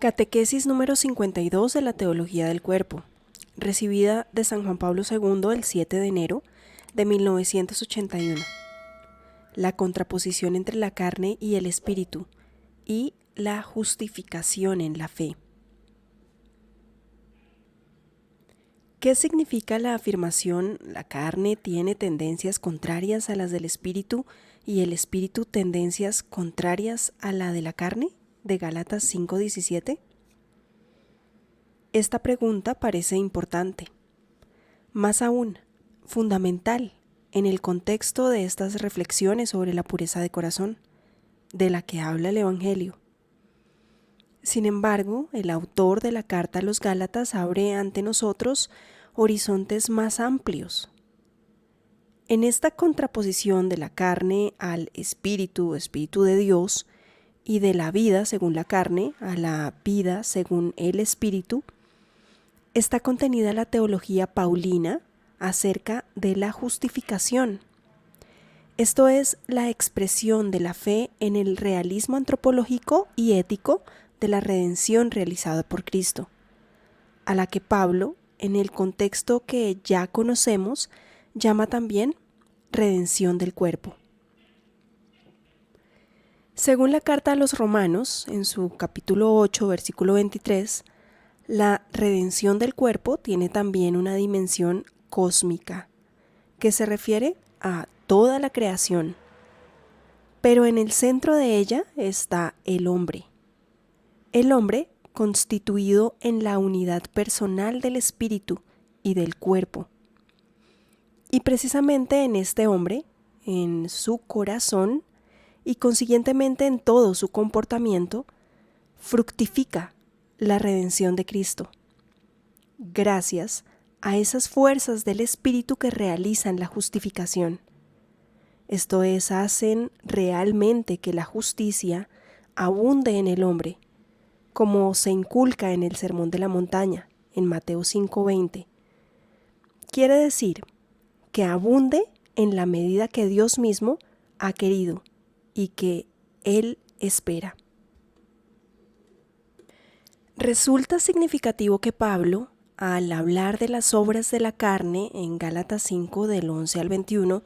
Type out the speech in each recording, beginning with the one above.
Catequesis número 52 de la Teología del Cuerpo, recibida de San Juan Pablo II el 7 de enero de 1981. La contraposición entre la carne y el espíritu y la justificación en la fe. ¿Qué significa la afirmación la carne tiene tendencias contrarias a las del espíritu y el espíritu tendencias contrarias a la de la carne? De Gálatas 5:17. Esta pregunta parece importante, más aún, fundamental en el contexto de estas reflexiones sobre la pureza de corazón, de la que habla el Evangelio. Sin embargo, el autor de la carta a los Gálatas abre ante nosotros horizontes más amplios. En esta contraposición de la carne al espíritu de Dios, y de la vida según la carne a la vida según el espíritu, está contenida la teología paulina acerca de la justificación. Esto es la expresión de la fe en el realismo antropológico y ético de la redención realizada por Cristo, a la que Pablo, en el contexto que ya conocemos, llama también redención del cuerpo. Según la carta a los Romanos, en su capítulo 8, versículo 23, la redención del cuerpo tiene también una dimensión cósmica, que se refiere a toda la creación. Pero en el centro de ella está el hombre constituido en la unidad personal del espíritu y del cuerpo. Y precisamente en este hombre, en su corazón, y consiguientemente en todo su comportamiento, fructifica la redención de Cristo, gracias a esas fuerzas del Espíritu que realizan la justificación. Esto es, hacen realmente que la justicia abunde en el hombre, como se inculca en el Sermón de la Montaña, en Mateo 5:20. Quiere decir que abunde en la medida que Dios mismo ha querido y que Él espera. Resulta significativo que Pablo, al hablar de las obras de la carne en Gálatas 5 del 11 al 21,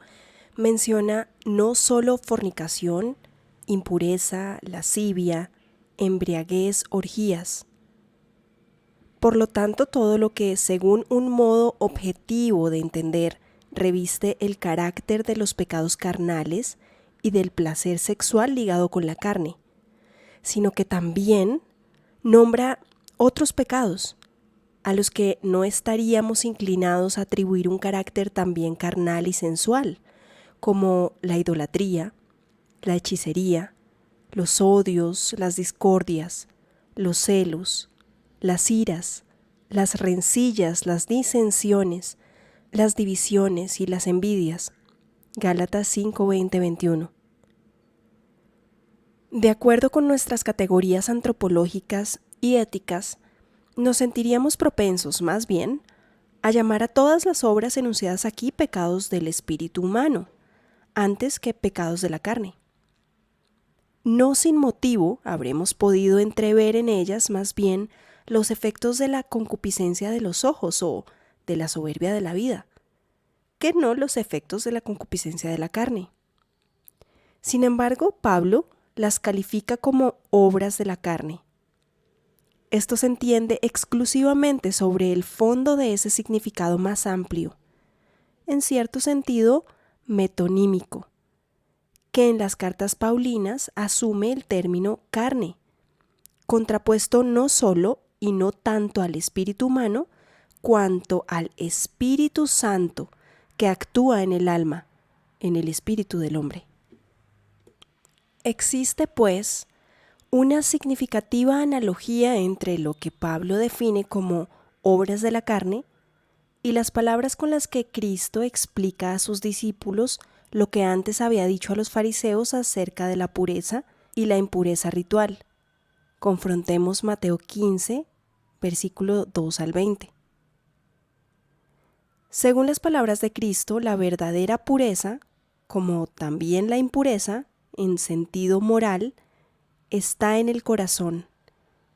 menciona no solo fornicación, impureza, lascivia, embriaguez, orgías. Por lo tanto, todo lo que, según un modo objetivo de entender, reviste el carácter de los pecados carnales y del placer sexual ligado con la carne, sino que también nombra otros pecados a los que no estaríamos inclinados a atribuir un carácter también carnal y sensual, como la idolatría, la hechicería, los odios, las discordias, los celos, las iras, las rencillas, las disensiones, las divisiones y las envidias. Gálatas 5, 20, 21. De acuerdo con nuestras categorías antropológicas y éticas, nos sentiríamos propensos, más bien, a llamar a todas las obras enunciadas aquí pecados del espíritu humano, antes que pecados de la carne. No sin motivo habremos podido entrever en ellas más bien los efectos de la concupiscencia de los ojos o de la soberbia de la vida, que no los efectos de la concupiscencia de la carne. Sin embargo, Pablo las califica como obras de la carne. Esto se entiende exclusivamente sobre el fondo de ese significado más amplio, en cierto sentido metonímico, que en las cartas paulinas asume el término carne, contrapuesto no solo y no tanto al espíritu humano, cuanto al Espíritu Santo que actúa en el alma, en el espíritu del hombre. Existe, pues, una significativa analogía entre lo que Pablo define como obras de la carne y las palabras con las que Cristo explica a sus discípulos lo que antes había dicho a los fariseos acerca de la pureza y la impureza ritual. Confrontemos Mateo 15, versículo 2 al 20. Según las palabras de Cristo, la verdadera pureza, como también la impureza, en sentido moral, está en el corazón,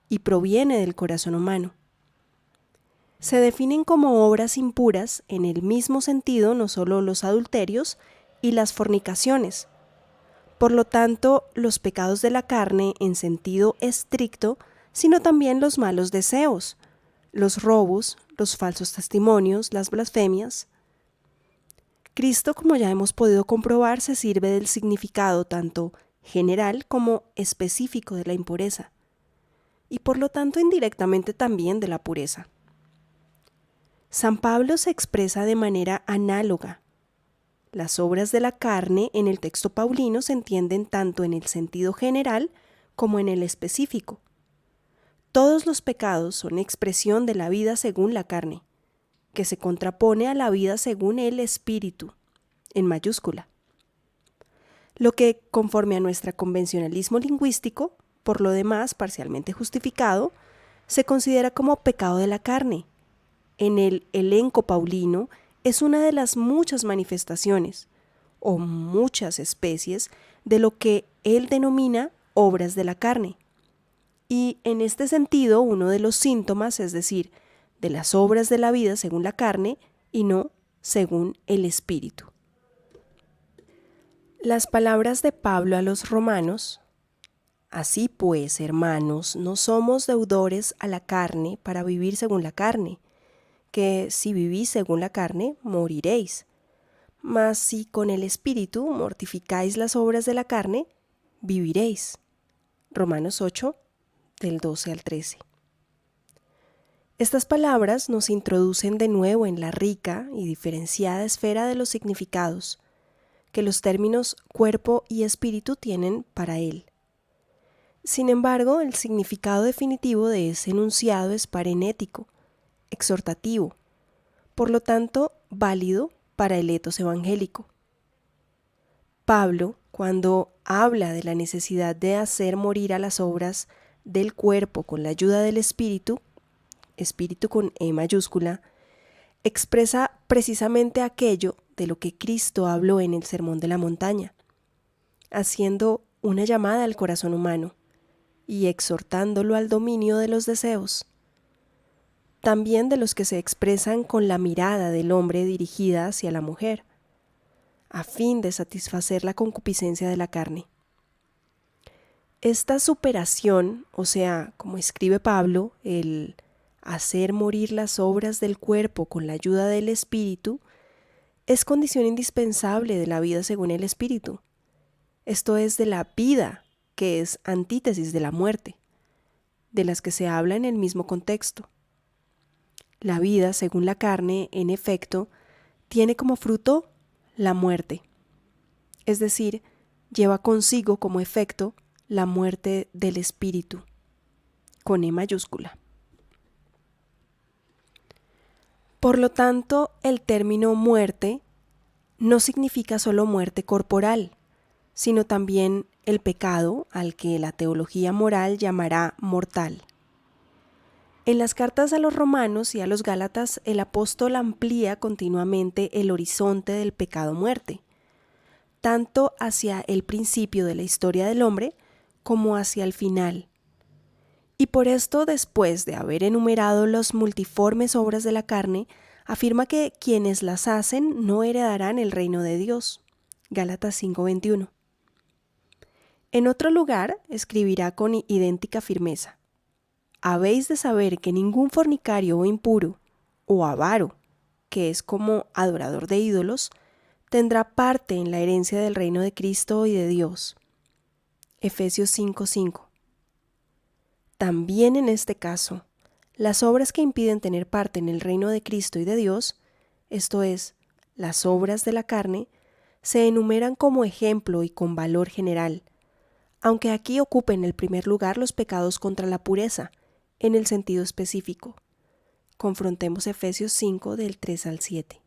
y proviene del corazón humano. Se definen como obras impuras en el mismo sentido no solo los adulterios y las fornicaciones. Por lo tanto, los pecados de la carne en sentido estricto, sino también los malos deseos, los robos, los falsos testimonios, las blasfemias. Cristo, como ya hemos podido comprobar, se sirve del significado tanto general como específico de la impureza, y por lo tanto indirectamente también de la pureza. San Pablo se expresa de manera análoga. Las obras de la carne en el texto paulino se entienden tanto en el sentido general como en el específico. Todos los pecados son expresión de la vida según la carne, que se contrapone a la vida según el espíritu, en mayúscula. Lo que, conforme a nuestro convencionalismo lingüístico, por lo demás parcialmente justificado, se considera como pecado de la carne. En el elenco paulino es una de las muchas manifestaciones, o muchas especies, de lo que él denomina obras de la carne. Y en este sentido, uno de los síntomas, es decir, de las obras de la vida según la carne y no según el espíritu. Las palabras de Pablo a los romanos: así pues, hermanos, no somos deudores a la carne para vivir según la carne, que si vivís según la carne, moriréis. Mas si con el espíritu mortificáis las obras de la carne, viviréis. Romanos 8, del 12 al 13. Estas palabras nos introducen de nuevo en la rica y diferenciada esfera de los significados que los términos cuerpo y espíritu tienen para él. Sin embargo, el significado definitivo de ese enunciado es parenético, exhortativo, por lo tanto, válido para el etos evangélico. Pablo, cuando habla de la necesidad de hacer morir a las obras del cuerpo con la ayuda del espíritu, espíritu con E mayúscula, expresa precisamente aquello de lo que Cristo habló en el Sermón de la Montaña, haciendo una llamada al corazón humano y exhortándolo al dominio de los deseos, también de los que se expresan con la mirada del hombre dirigida hacia la mujer, a fin de satisfacer la concupiscencia de la carne. Esta superación, o sea, como escribe Pablo, el hacer morir las obras del cuerpo con la ayuda del espíritu, es condición indispensable de la vida según el espíritu. Esto es, de la vida, que es antítesis de la muerte, de las que se habla en el mismo contexto. La vida, según la carne, en efecto, tiene como fruto la muerte, es decir, lleva consigo como efecto la muerte del espíritu, con E mayúscula. Por lo tanto, el término muerte no significa solo muerte corporal, sino también el pecado al que la teología moral llamará mortal. En las cartas a los romanos y a los gálatas, el apóstol amplía continuamente el horizonte del pecado-muerte, tanto hacia el principio de la historia del hombre como hacia el final. Y por esto, después de haber enumerado las multiformes obras de la carne, afirma que quienes las hacen no heredarán el reino de Dios. Gálatas 5:21. En otro lugar, escribirá con idéntica firmeza: habéis de saber que ningún fornicario o impuro, o avaro, que es como adorador de ídolos, tendrá parte en la herencia del reino de Cristo y de Dios. Efesios 5:5. También en este caso, las obras que impiden tener parte en el reino de Cristo y de Dios, esto es, las obras de la carne, se enumeran como ejemplo y con valor general, aunque aquí ocupen el primer lugar los pecados contra la pureza, en el sentido específico. Confrontemos Efesios 5 del 3 al 7.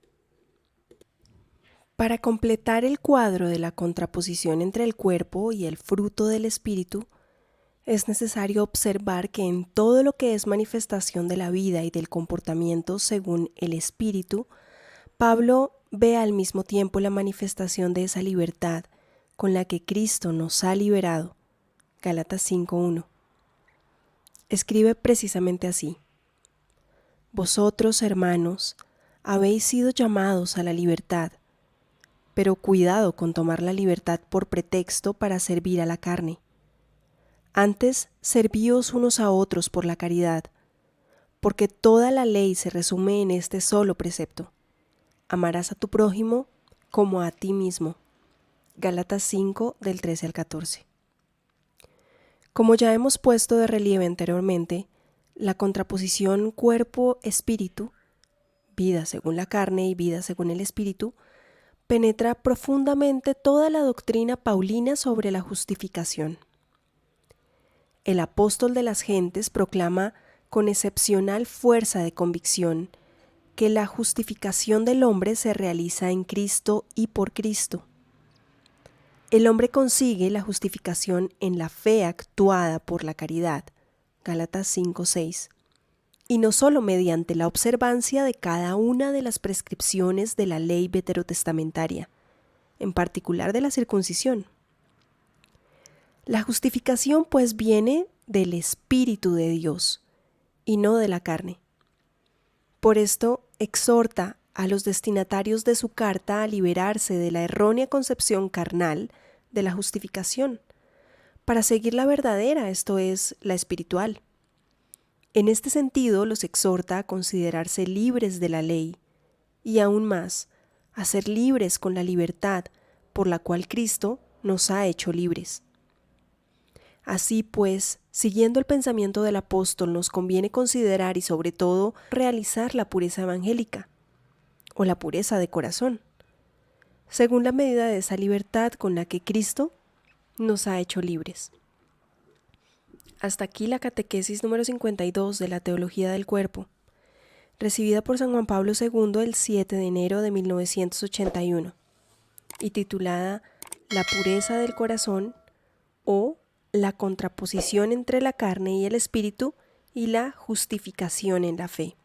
Para completar el cuadro de la contraposición entre el cuerpo y el fruto del espíritu, es necesario observar que en todo lo que es manifestación de la vida y del comportamiento según el espíritu, Pablo ve al mismo tiempo la manifestación de esa libertad con la que Cristo nos ha liberado. Gálatas 5:1. escribe precisamente así: Vosotros, hermanos, habéis sido llamados a la libertad, pero cuidado con tomar la libertad por pretexto para servir a la carne. Antes, servíos unos a otros por la caridad, porque toda la ley se resume en este solo precepto: amarás a tu prójimo como a ti mismo. Gálatas 5, del 13 al 14. Como ya hemos puesto de relieve anteriormente, la contraposición cuerpo-espíritu, vida según la carne y vida según el espíritu, penetra profundamente toda la doctrina paulina sobre la justificación. El apóstol de las gentes proclama con excepcional fuerza de convicción que la justificación del hombre se realiza en Cristo y por Cristo. El hombre consigue la justificación en la fe actuada por la caridad, Gálatas 5:6, y no solo mediante la observancia de cada una de las prescripciones de la ley veterotestamentaria, en particular de la circuncisión. La justificación pues viene del Espíritu de Dios y no de la carne. Por esto exhorta a los destinatarios de su carta a liberarse de la errónea concepción carnal de la justificación, para seguir la verdadera, esto es, la espiritual. En este sentido los exhorta a considerarse libres de la ley y aún más, a ser libres con la libertad por la cual Cristo nos ha hecho libres. Así pues, siguiendo el pensamiento del apóstol, nos conviene considerar y sobre todo realizar la pureza evangélica o la pureza de corazón, según la medida de esa libertad con la que Cristo nos ha hecho libres. Hasta aquí la catequesis número 52 de la Teología del Cuerpo, recibida por San Juan Pablo II el 7 de enero de 1981 y titulada La pureza del corazón o la contraposición entre la carne y el espíritu y la justificación en la fe.